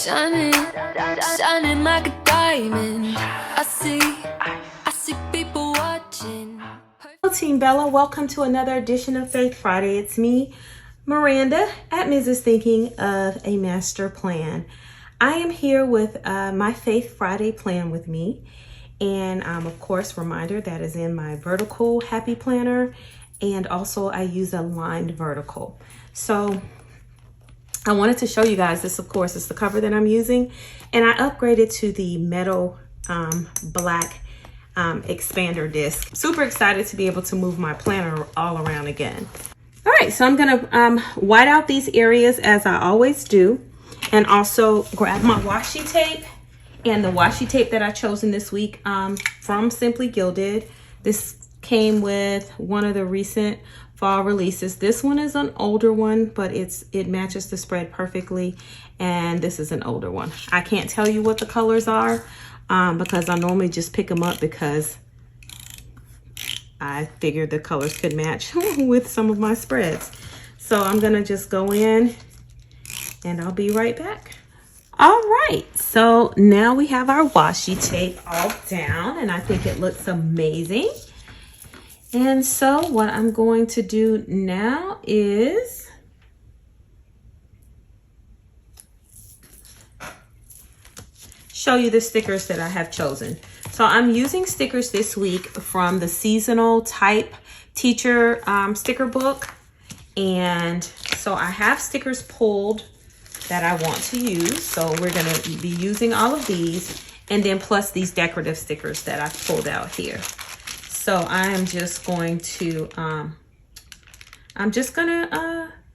shining, shining like a diamond. I see people watching. Hello Team Bella, welcome to another edition of Faith Friday. It's me, Miranda, at Mrs. Thinking of a Master Plan. I am here with my Faith Friday plan with me. And of course, reminder that is in my vertical happy planner. And also I use a lined vertical. So I wanted to show you guys this, of course, is the cover that I'm using. And I upgraded to the metal black expander disc. Super excited to be able to move my planner all around again. All right, so I'm gonna white out these areas as I always do, and also grab my washi tape and the washi tape that I chosen this week from Simply Gilded. This came with one of the recent fall releases. This one is an older one, but it matches the spread perfectly, and this is an older one. I can't tell you what the colors are because I normally just pick them up because I figured the colors could match with some of my spreads. So I'm gonna just go in and I'll be right back. All right, so now we have our washi tape all down and I think it looks amazing. And so what I'm going to do now is show you the stickers that I have chosen. So I'm using stickers this week from the seasonal type teacher sticker book. And so I have stickers pulled that I want to use. So we're gonna be using all of these, and then plus these decorative stickers that I've pulled out here. So I am just going to,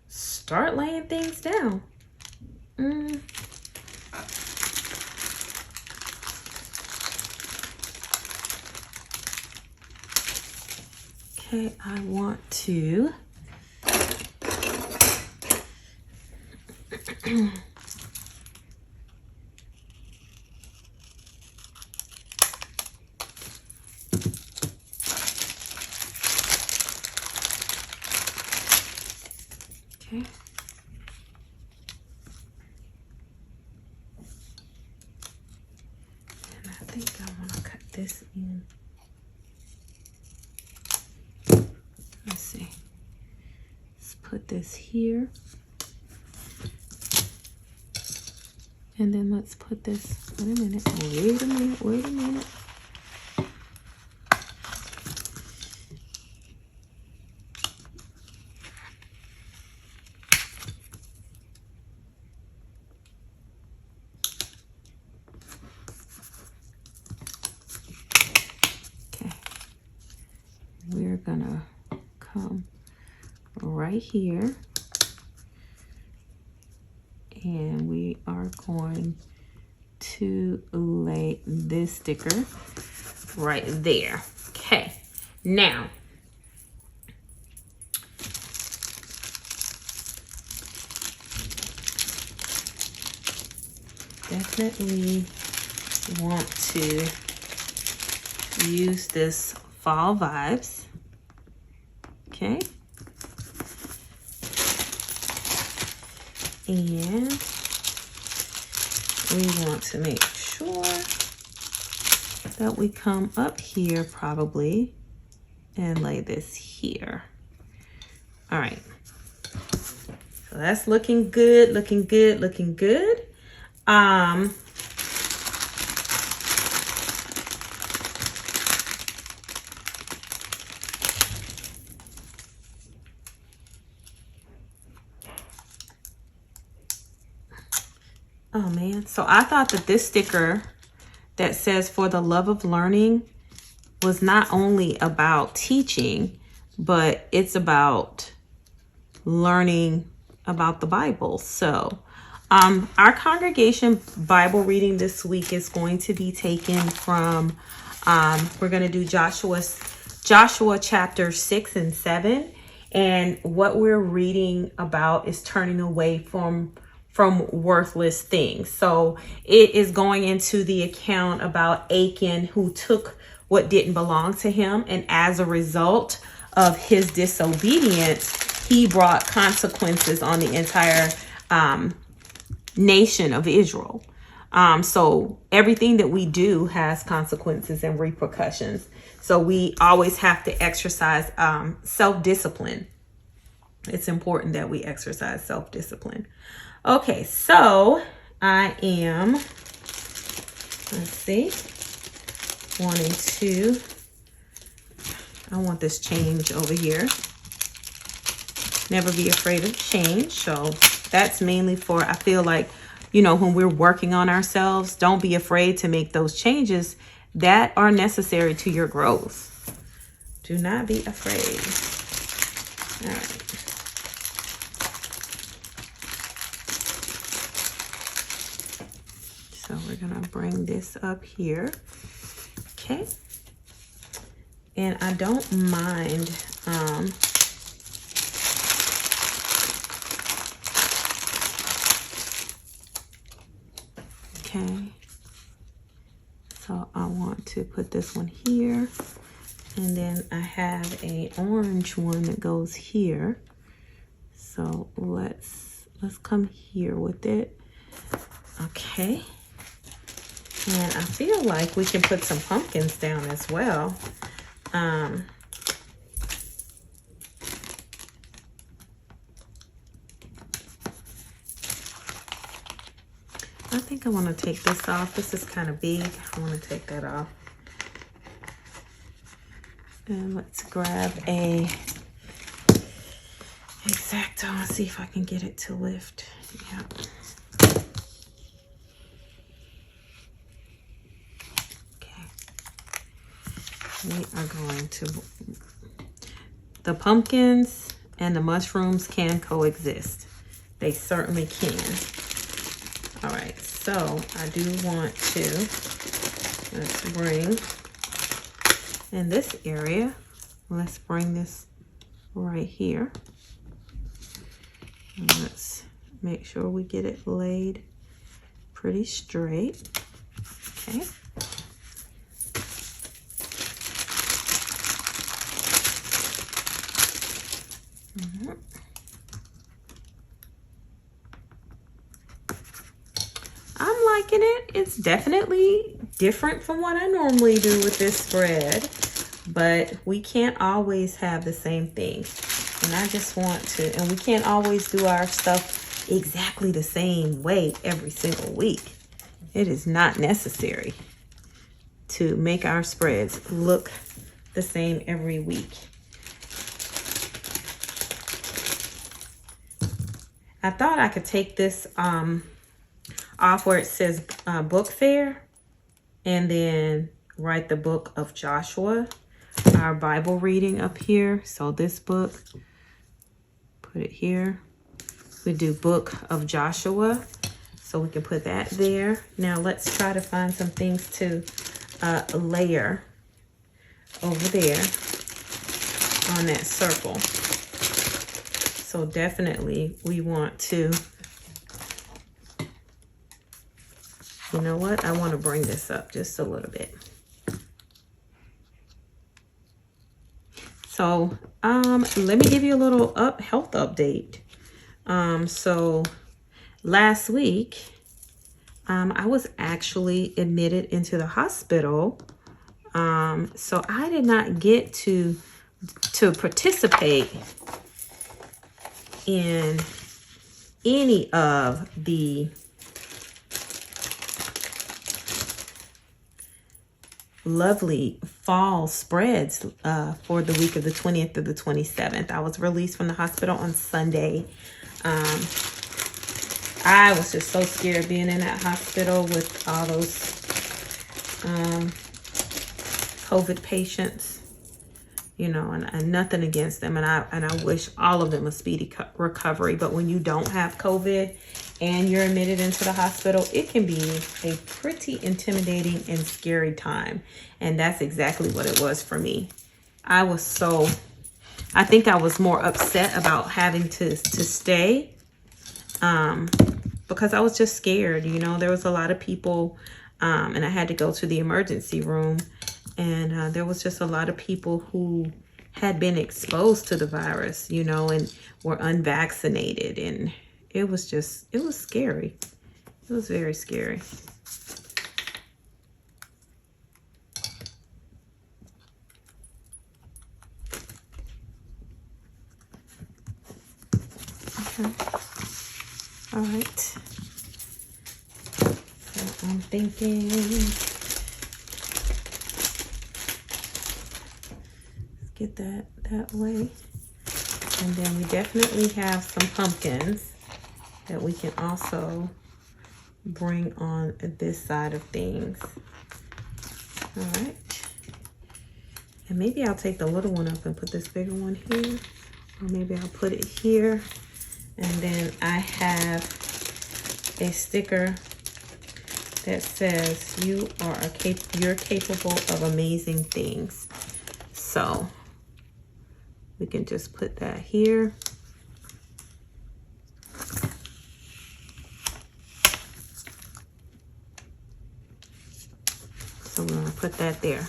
start laying things down. Okay, I want to okay. And I think I want to cut this in. Let's see. Let's put this here. And then let's put this, wait a minute. Okay, we're gonna come right here. And we are going to lay this sticker right there. Okay, now definitely want to use this fall vibes. Okay. And we want to make sure that we come up here probably and lay this here. All right. So that's looking good, looking good, looking good. Oh man, so I thought that this sticker that says "For the Love of Learning" was not only about teaching, but it's about learning about the Bible. So our congregation Bible reading this week is going to be taken from, we're going to do Joshua chapter 6 and 7. And what we're reading about is turning away from worthless things. So it is going into the account about Achan, who took what didn't belong to him, and as a result of his disobedience, he brought consequences on the entire nation of Israel. So everything that we do has consequences and repercussions. So we always have to exercise self-discipline. It's important that we exercise self-discipline. Okay, so I am, let's see, I want this change over here. Never be afraid of change. So that's mainly for, I feel like, you know, when we're working on ourselves, don't be afraid to make those changes that are necessary to your growth. Do not be afraid. All right. So we're gonna bring this up here. Okay. And I don't mind, okay. So I want to put this one here, and then I have a orange one that goes here. So let's come here with it. Okay. And I feel like we can put some pumpkins down as well. I think I want to take this off. This is kind of big. I want to take that off. And let's grab a X-Acto and see if I can get it to lift. Yeah. We are going to, the pumpkins and the mushrooms can coexist. They certainly can. All right, so I do want to, let's bring, in this area, let's bring this right here. And let's make sure we get it laid pretty straight. Okay. I'm liking it. It's definitely different from what I normally do with this spread, but we can't always have the same thing. And I just want to, and we can't always do our stuff exactly the same way every single week. It is not necessary to make our spreads look the same every week. I thought I could take this off where it says book fair and then write the book of Joshua, our Bible reading up here. So this book, put it here. We do book of Joshua, so we can put that there. Now let's try to find some things to layer over there on that circle. So definitely we want to, you know what? I want to bring this up just a little bit. So let me give you a little health update. So last week, I was actually admitted into the hospital. So I did not get to participate in any of the lovely fall spreads for the week of the 20th to the 27th. I was released from the hospital on Sunday. I was just so scared being in that hospital with all those COVID patients. You know, and nothing against them. And I wish all of them a speedy recovery. But when you don't have COVID and you're admitted into the hospital, it can be a pretty intimidating and scary time. And that's exactly what it was for me. I think I was more upset about having to stay because I was just scared. You know, there was a lot of people and I had to go to the emergency room. And there was just a lot of people who had been exposed to the virus, you know, and were unvaccinated. And it was scary. It was very scary. Okay. All right. So I'm thinking, let's get that way. And then we definitely have some pumpkins that we can also bring on this side of things. All right. And maybe I'll take the little one up and put this bigger one here. Or maybe I'll put it here. And then I have a sticker that says you're capable of amazing things. So we can just put that here. So we're gonna put that there.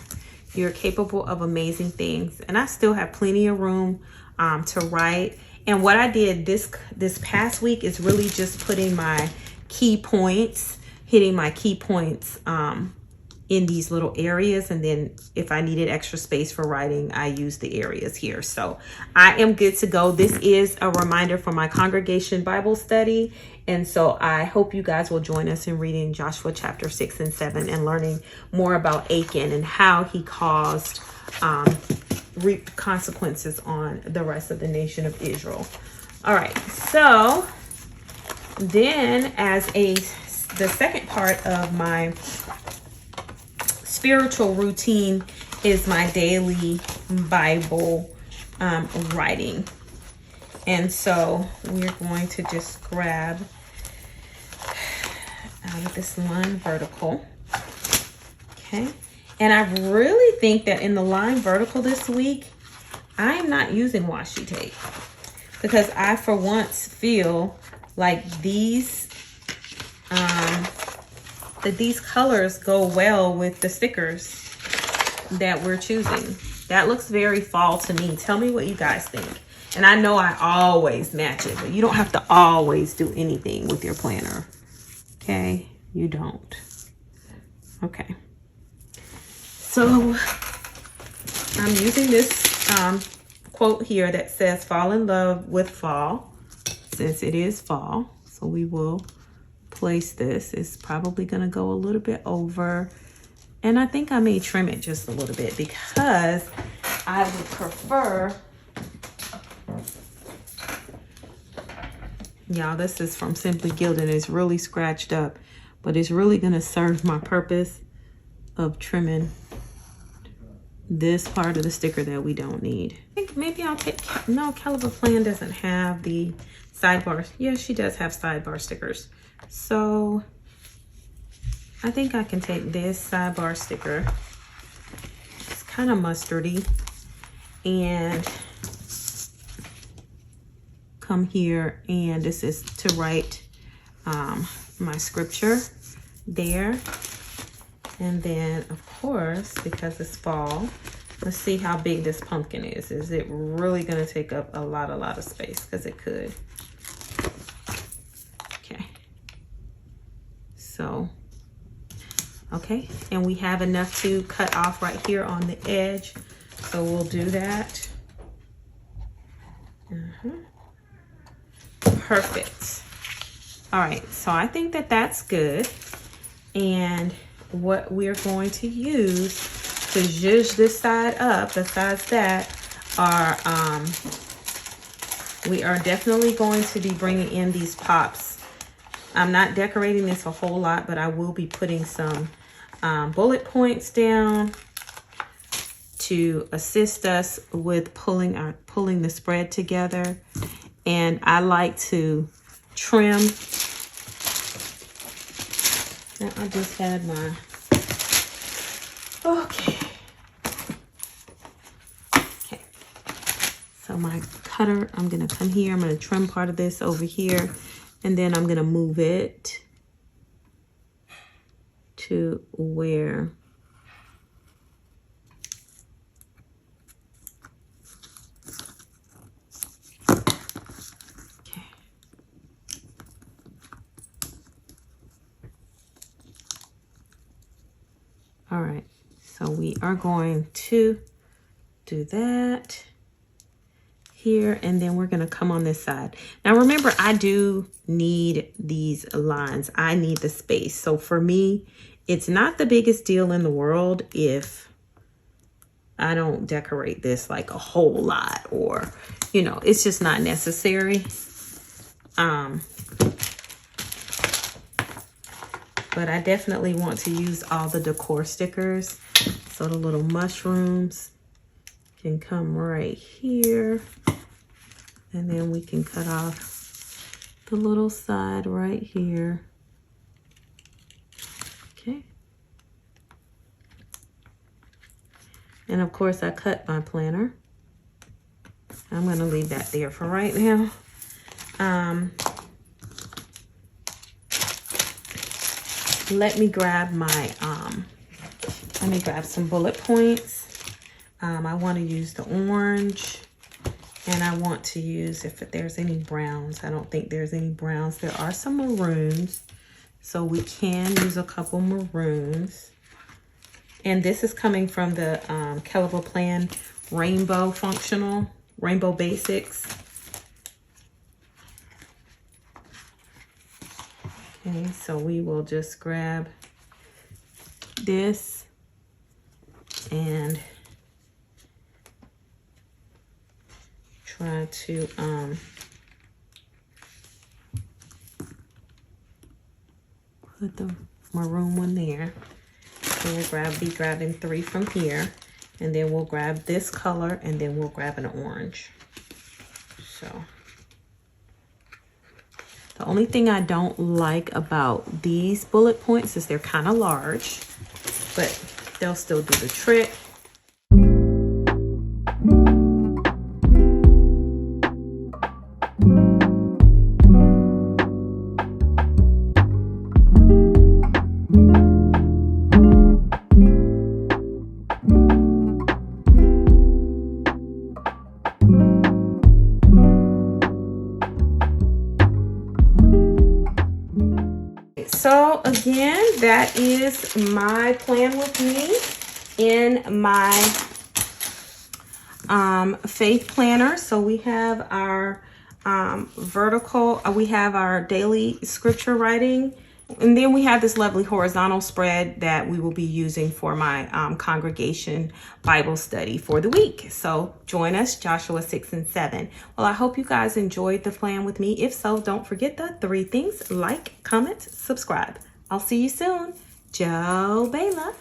You're capable of amazing things. And I still have plenty of room to write. And what I did this past week is really just putting my key points, hitting my key points in these little areas. And then if I needed extra space for writing, I use the areas here. So I am good to go. This is a reminder for my congregation Bible study. And so I hope you guys will join us in reading Joshua chapter 6 and 7 and learning more about Achan and how he caused reap consequences on the rest of the nation of Israel. All right, so then the second part of my spiritual routine is my daily Bible writing. And so we're going to just grab out of this line vertical. Okay. And I really think that in the line vertical this week, I'm not using washi tape because I for once feel like that these colors go well with the stickers that we're choosing. That looks very fall to me. Tell me what you guys think. And I know I always match it, but you don't have to always do anything with your planner. Okay? You don't. Okay. So I'm using this quote here that says, fall in love with fall, since it is fall. So we will place this. It's probably going to go a little bit over. And I think I may trim it just a little bit because I would prefer. Y'all, this is from Simply Gilded. It's really scratched up, but it's really going to serve my purpose of trimming this part of the sticker that we don't need. I think maybe I'll take, no, Caliber Plan doesn't have the sidebars. Yes, she does have sidebar stickers. So I think I can take this sidebar sticker. It's kind of mustardy. And come here, and this is to write my scripture there. And then, of course, because it's fall, let's see how big this pumpkin is. Is it really going to take up a lot of space? Because it could. Okay. So, okay. And we have enough to cut off right here on the edge. So we'll do that. Perfect. All right. So I think that that's good. And what we're going to use to zhuzh this side up, besides that, are we are definitely going to be bringing in these pops. I'm not decorating this a whole lot, but I will be putting some bullet points down to assist us with pulling the spread together. And I like to trim. Now I just had my, okay. So my cutter, I'm gonna come here, I'm gonna trim part of this over here, and then I'm gonna move it to where are going to do that here, and then we're going to come on this side. Now remember, I do need these lines. I need the space. So for me, it's not the biggest deal in the world if I don't decorate this like a whole lot, or, you know, it's just not necessary. But I definitely want to use all the decor stickers. So the little mushrooms can come right here. And then we can cut off the little side right here. Okay. And of course I cut my planner. I'm gonna leave that there for right now. Let me grab my, let me grab some bullet points. I want to use the orange, and I want to use, if there's any browns. I don't think there's any browns. There are some maroons, so we can use a couple maroons. And this is coming from the Caliber Plan Rainbow Functional, Rainbow Basics. Okay, so we will just grab this and try to put the maroon one there. So we'll be grabbing 3 from here, and then we'll grab this color, and then we'll grab an orange. So the only thing I don't like about these bullet points is they're kind of large, but they'll still do the trick. So again, that is my plan with me in my faith planner. So we have our vertical, we have our daily scripture writing, and then we have this lovely horizontal spread that we will be using for my congregation Bible study for the week. So join us, Joshua 6 and 7. Well, I hope you guys enjoyed the plan with me. If so, don't forget the 3 things: like, comment, subscribe. I'll see you soon. Joe Bela.